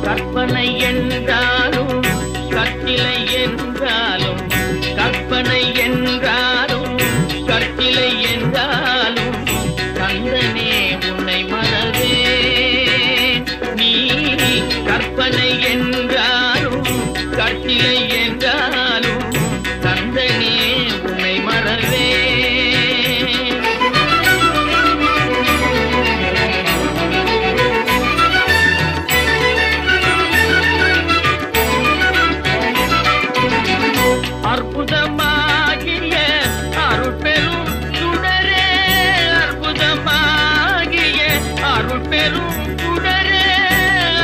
கற்பனை என்றாலும் கற்சிலை என்றாலும், கற்பனை என்றாலும் கற்சிலை என்றாலும் கந்தனே உன்னை மறவேன். நீ கற்பனை என்றாலும் கற்சிலை என்றாலும் கந்தனே உன்னை மறவேன். அற்புதமாகிய அருட்பெரும் சுடரே, அற்புதமாகிய அருட்பெரும் சுடரே,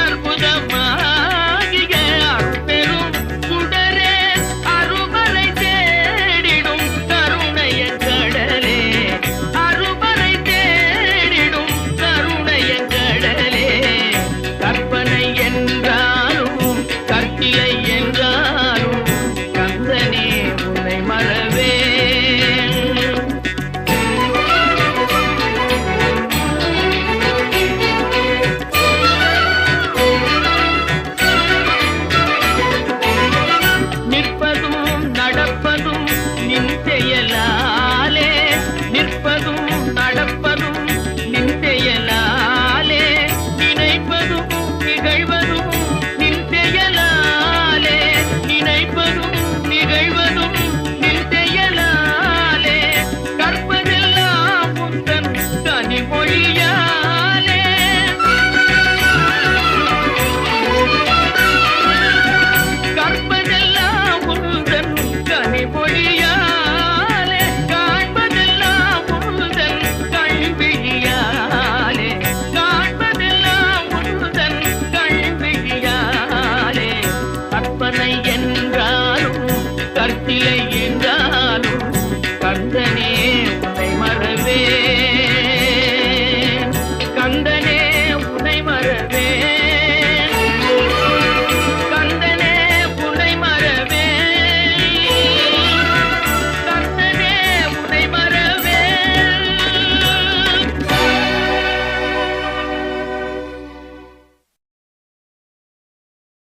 அற்புதமாகிய அருட்பெரும் சுடரே, அருமறை தேடிடும் கருணைய கடலே, அருமறை தேடிடும் கருணைய கடலே. கற்பனை என்றாலும் கற்சிலை என்றாலும் கந்தனே உன்னை மறவேன். நிற்பதும் நடப்பதும்